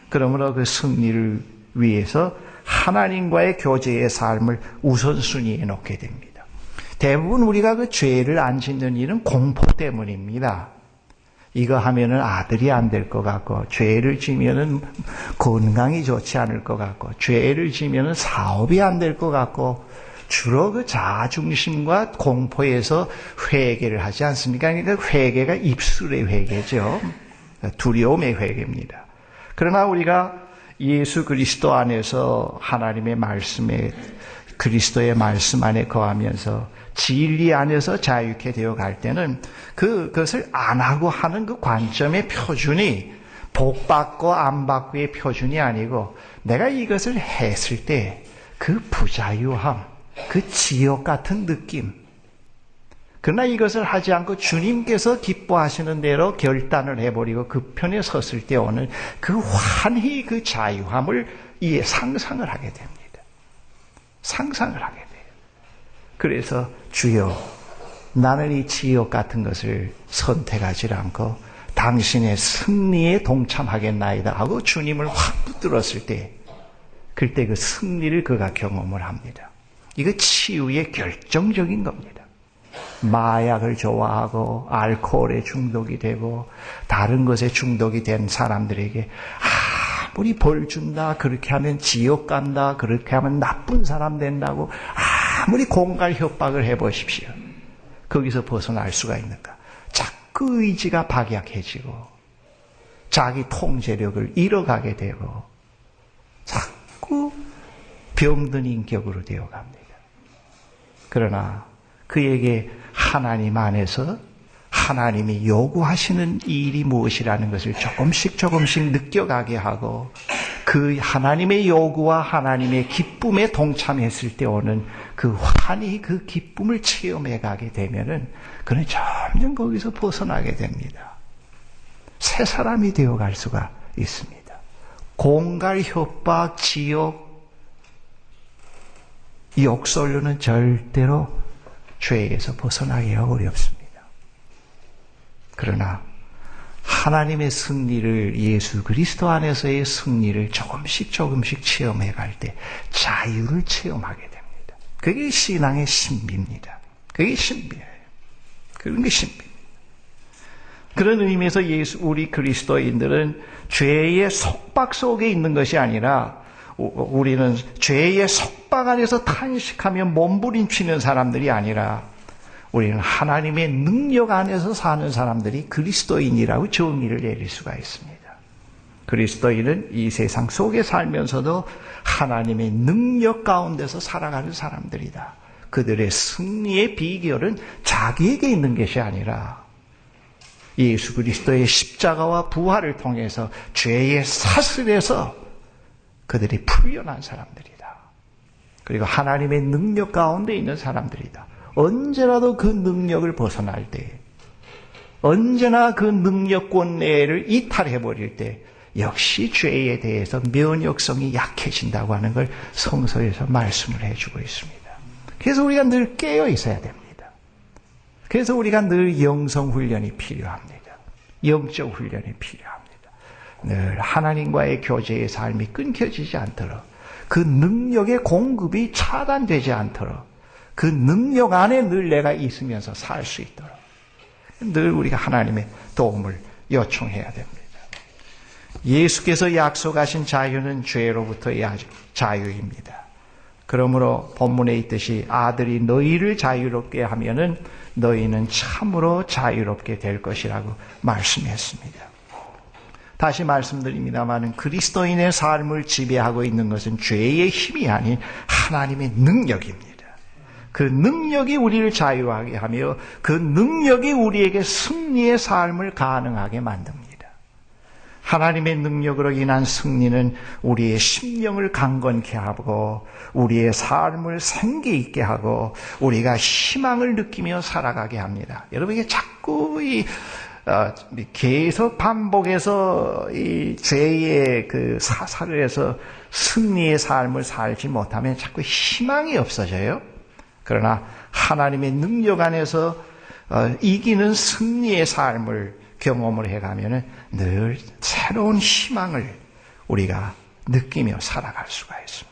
그러므로 그 승리를 위해서 하나님과의 교제의 삶을 우선순위에 놓게 됩니다. 대부분 우리가 그 죄를 안 짓는 일은 공포 때문입니다. 이거 하면은 아들이 안 될 것 같고, 죄를 지면은 건강이 좋지 않을 것 같고, 죄를 지면은 사업이 안 될 것 같고, 주로 그 자아중심과 공포에서 회개를 하지 않습니까? 그러니까 회개가 입술의 회개죠. 두려움의 회개입니다. 그러나 우리가 예수 그리스도 안에서 하나님의 말씀에 그리스도의 말씀 안에 거하면서 진리 안에서 자유케 되어 갈 때는 그것을 안 하고 하는 그 관점의 표준이 복 받고 안 받고의 표준이 아니고 내가 이것을 했을 때 그 부자유함, 그 지옥 같은 느낌. 그러나 이것을 하지 않고 주님께서 기뻐하시는 대로 결단을 해버리고 그 편에 섰을 때 오는 그 환희, 그 자유함을 상상을 하게 됩니다. 상상을 하게 돼요. 그래서 주여, 나는 이 지옥 같은 것을 선택하지 않고 당신의 승리에 동참하겠나이다 하고 주님을 확 붙들었을 때 그때 그 승리를 그가 경험을 합니다. 이거 치유의 결정적인 겁니다. 마약을 좋아하고 알코올에 중독이 되고 다른 것에 중독이 된 사람들에게 아무리 벌 준다, 그렇게 하면 지옥 간다, 그렇게 하면 나쁜 사람 된다고 아무리 공갈 협박을 해보십시오. 거기서 벗어날 수가 있는가? 자꾸 의지가 박약해지고 자기 통제력을 잃어가게 되고 자꾸 병든 인격으로 되어갑니다. 그러나 그에게 하나님 안에서 하나님이 요구하시는 일이 무엇이라는 것을 조금씩 느껴가게 하고 그 하나님의 요구와 하나님의 기쁨에 동참했을 때 오는 그 환희, 그 기쁨을 체험해 가게 되면은 그는 점점 거기서 벗어나게 됩니다. 새 사람이 되어갈 수가 있습니다. 공갈, 협박, 지옥, 욕설로는 절대로 죄에서 벗어나기가 어렵습니다. 그러나 하나님의 승리를, 예수 그리스도 안에서의 승리를 조금씩 체험해 갈 때 자유를 체험하게 됩니다. 그게 신앙의 신비입니다. 그게 신비예요. 그런 게 신비입니다. 그런 의미에서 우리 그리스도인들은 죄의 속박 속에 있는 것이 아니라 우리는 죄의 속박 안에서 탄식하며 몸부림치는 사람들이 아니라 우리는 하나님의 능력 안에서 사는 사람들이 그리스도인이라고 정의를 내릴 수가 있습니다. 그리스도인은 이 세상 속에 살면서도 하나님의 능력 가운데서 살아가는 사람들이다. 그들의 승리의 비결은 자기에게 있는 것이 아니라 예수 그리스도의 십자가와 부활을 통해서 죄의 사슬에서 그들이 풀려난 사람들이다. 그리고 하나님의 능력 가운데 있는 사람들이다. 언제라도 그 능력을 벗어날 때, 언제나 그 능력권 내를 이탈해버릴 때 역시 죄에 대해서 면역성이 약해진다고 하는 걸 성서에서 말씀을 해주고 있습니다. 그래서 우리가 늘 깨어 있어야 됩니다. 그래서 우리가 늘 영성 훈련이 필요합니다. 영적 훈련이 필요합니다. 늘 하나님과의 교제의 삶이 끊겨지지 않도록, 그 능력의 공급이 차단되지 않도록, 그 능력 안에 늘 내가 있으면서 살 수 있도록 늘 우리가 하나님의 도움을 요청해야 됩니다. 예수께서 약속하신 자유는 죄로부터의 자유입니다. 그러므로 본문에 있듯이 아들이 너희를 자유롭게 하면은 너희는 참으로 자유롭게 될 것이라고 말씀했습니다. 다시 말씀드립니다만 그리스도인의 삶을 지배하고 있는 것은 죄의 힘이 아닌 하나님의 능력입니다. 그 능력이 우리를 자유하게 하며 그 능력이 우리에게 승리의 삶을 가능하게 만듭니다. 하나님의 능력으로 인한 승리는 우리의 심령을 강건케 하고 우리의 삶을 생기 있게 하고 우리가 희망을 느끼며 살아가게 합니다. 여러분에게 자꾸 계속 반복해서 이 죄의 그 사사를 해서 승리의 삶을 살지 못하면 자꾸 희망이 없어져요. 그러나 하나님의 능력 안에서 이기는 승리의 삶을 경험을 해가면 늘 새로운 희망을 우리가 느끼며 살아갈 수가 있습니다.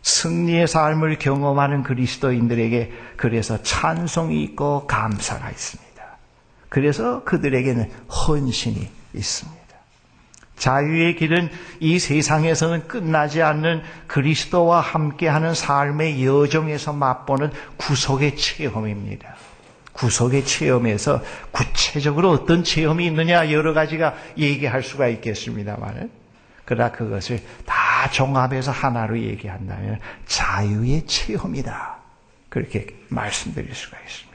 승리의 삶을 경험하는 그리스도인들에게 그래서 찬송이 있고 감사가 있습니다. 그래서 그들에게는 헌신이 있습니다. 자유의 길은 이 세상에서는 끝나지 않는 그리스도와 함께하는 삶의 여정에서 맛보는 구속의 체험입니다. 구속의 체험에서 구체적으로 어떤 체험이 있느냐 여러 가지가 얘기할 수가 있겠습니다만 그러나 그것을 다 종합해서 하나로 얘기한다면 자유의 체험이다. 그렇게 말씀드릴 수가 있습니다.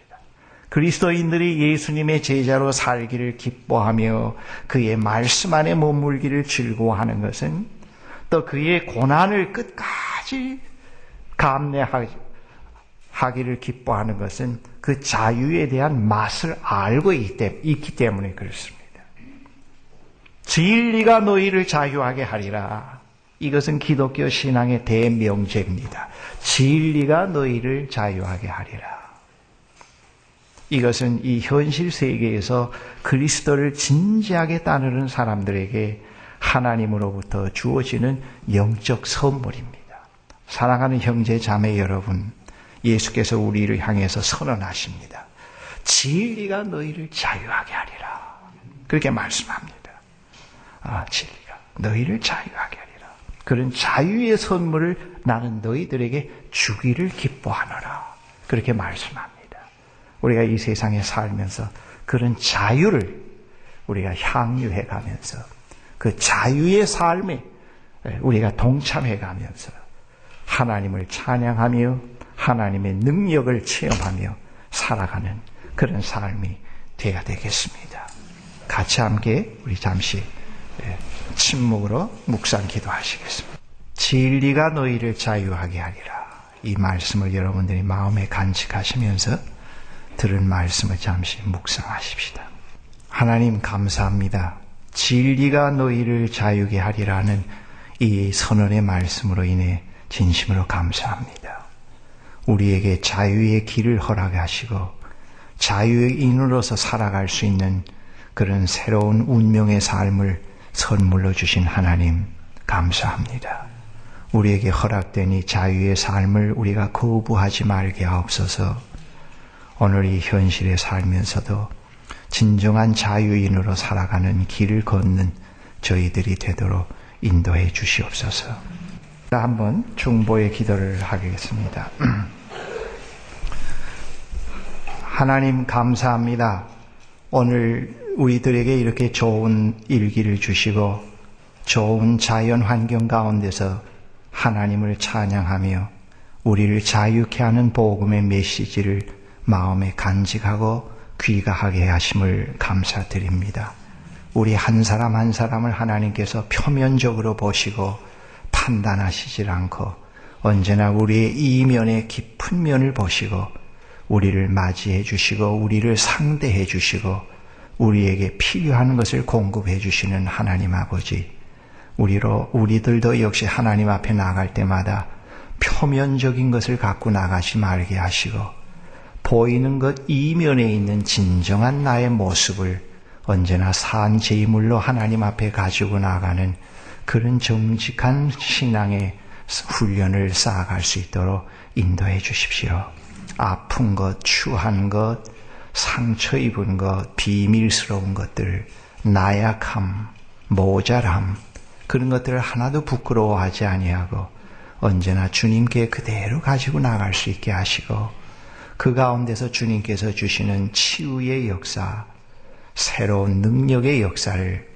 그리스도인들이 예수님의 제자로 살기를 기뻐하며 그의 말씀 안에 머물기를 즐거워하는 것은 또 그의 고난을 끝까지 감내하기를 기뻐하는 것은 그 자유에 대한 맛을 알고 있기 때문에 그렇습니다. 진리가 너희를 자유하게 하리라. 이것은 기독교 신앙의 대명제입니다. 진리가 너희를 자유하게 하리라. 이것은 이 현실 세계에서 그리스도를 진지하게 따르는 사람들에게 하나님으로부터 주어지는 영적 선물입니다. 사랑하는 형제 자매 여러분, 예수께서 우리를 향해서 선언하십니다. 진리가 너희를 자유하게 하리라. 그렇게 말씀합니다. 진리가 너희를 자유하게 하리라. 그런 자유의 선물을 나는 너희들에게 주기를 기뻐하노라. 그렇게 말씀합니다. 우리가 이 세상에 살면서 그런 자유를 우리가 향유해 가면서 그 자유의 삶에 우리가 동참해 가면서 하나님을 찬양하며 하나님의 능력을 체험하며 살아가는 그런 삶이 되어야 되겠습니다. 같이 함께 우리 잠시 침묵으로 묵상 기도하시겠습니다. 진리가 너희를 자유하게 하리라. 이 말씀을 여러분들이 마음에 간직하시면서 들은 말씀을 잠시 묵상하십시다. 하나님 감사합니다. 진리가 너희를 자유게 하리라는 이 선언의 말씀으로 인해 진심으로 감사합니다. 우리에게 자유의 길을 허락하시고 자유의 인으로서 살아갈 수 있는 그런 새로운 운명의 삶을 선물로 주신 하나님 감사합니다. 우리에게 허락된 이 자유의 삶을 우리가 거부하지 말게 하옵소서. 오늘 이 현실에 살면서도 진정한 자유인으로 살아가는 길을 걷는 저희들이 되도록 인도해 주시옵소서. 한번 중보의 기도를 하겠습니다. 하나님 감사합니다. 오늘 우리들에게 이렇게 좋은 일기를 주시고 좋은 자연 환경 가운데서 하나님을 찬양하며 우리를 자유케 하는 복음의 메시지를 마음에 간직하고 귀가하게 하심을 감사드립니다. 우리 한 사람 한 사람을 하나님께서 표면적으로 보시고 판단하시질 않고 언제나 우리의 이면의 깊은 면을 보시고 우리를 맞이해 주시고 우리를 상대해 주시고 우리에게 필요한 것을 공급해 주시는 하나님 아버지, 우리들도 역시 하나님 앞에 나갈 때마다 표면적인 것을 갖고 나가지 말게 하시고 보이는 것 이면에 있는 진정한 나의 모습을 언제나 산 제물로 하나님 앞에 가지고 나가는 그런 정직한 신앙의 훈련을 쌓아갈 수 있도록 인도해 주십시오. 아픈 것, 추한 것, 상처 입은 것, 비밀스러운 것들, 나약함, 모자람, 그런 것들을 하나도 부끄러워하지 아니하고 언제나 주님께 그대로 가지고 나갈 수 있게 하시고 그 가운데서 주님께서 주시는 치유의 역사, 새로운 능력의 역사를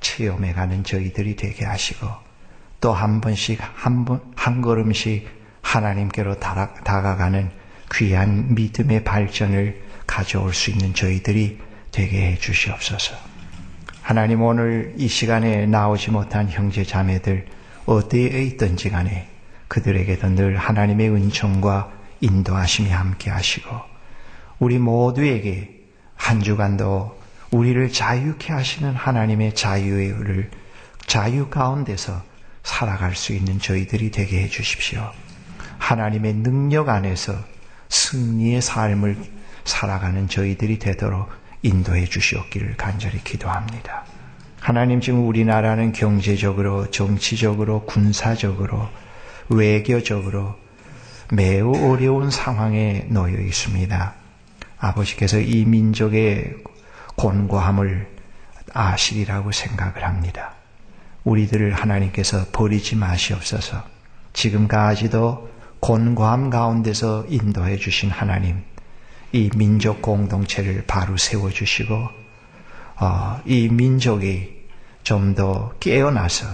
체험해가는 저희들이 되게 하시고 또 한 번씩 한 걸음씩 하나님께로 다가가는 귀한 믿음의 발전을 가져올 수 있는 저희들이 되게 해 주시옵소서. 하나님, 오늘 이 시간에 나오지 못한 형제 자매들 어디에 있든지 간에 그들에게도 늘 하나님의 은총과 인도하심이 함께 하시고 우리 모두에게 한 주간도 우리를 자유케 하시는 하나님의 자유 가운데서 살아갈 수 있는 저희들이 되게 해 주십시오. 하나님의 능력 안에서 승리의 삶을 살아가는 저희들이 되도록 인도해 주시옵기를 간절히 기도합니다. 하나님, 지금 우리나라는 경제적으로, 정치적으로, 군사적으로, 외교적으로 매우 어려운 상황에 놓여 있습니다. 아버지께서 이 민족의 곤고함을 아시리라고 생각을 합니다. 우리들을 하나님께서 버리지 마시옵소서. 지금까지도 곤고함 가운데서 인도해 주신 하나님, 이 민족 공동체를 바로 세워주시고 이 민족이 좀 더 깨어나서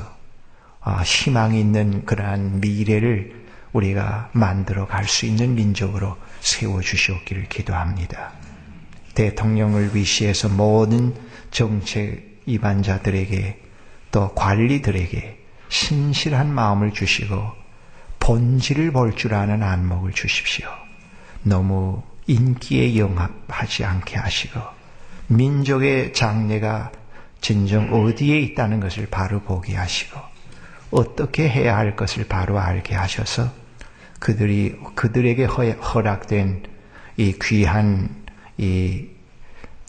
희망이 있는 그러한 미래를 우리가 만들어 갈 수 있는 민족으로 세워주시옵기를 기도합니다. 대통령을 위시해서 모든 정책 입안자들에게 또 관리들에게 신실한 마음을 주시고 본질을 볼 줄 아는 안목을 주십시오. 너무 인기에 영합하지 않게 하시고 민족의 장래가 진정 어디에 있다는 것을 바로 보게 하시고 어떻게 해야 할 것을 바로 알게 하셔서 그들에게 허락된 이 귀한 이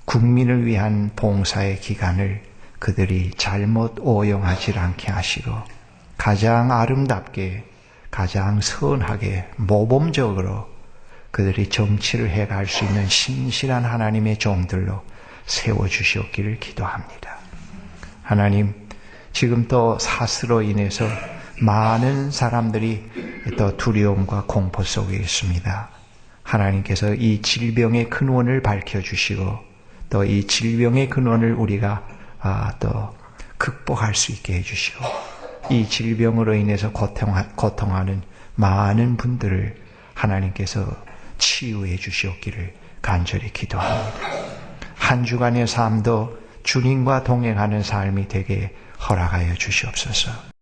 국민을 위한 봉사의 기간을 그들이 잘못 오용하지 않게 하시고 가장 아름답게 가장 선하게 모범적으로 그들이 정치를 해갈 수 있는 신실한 하나님의 종들로 세워주시옵기를 기도합니다. 하나님, 지금 또 사스로 인해서 많은 사람들이 또 두려움과 공포 속에 있습니다. 하나님께서 이 질병의 근원을 밝혀주시고 또 이 질병의 근원을 우리가 또 극복할 수 있게 해주시고 이 질병으로 인해서 고통하는 많은 분들을 하나님께서 치유해 주시옵기를 간절히 기도합니다. 한 주간의 삶도 주님과 동행하는 삶이 되게 허락하여 주시옵소서.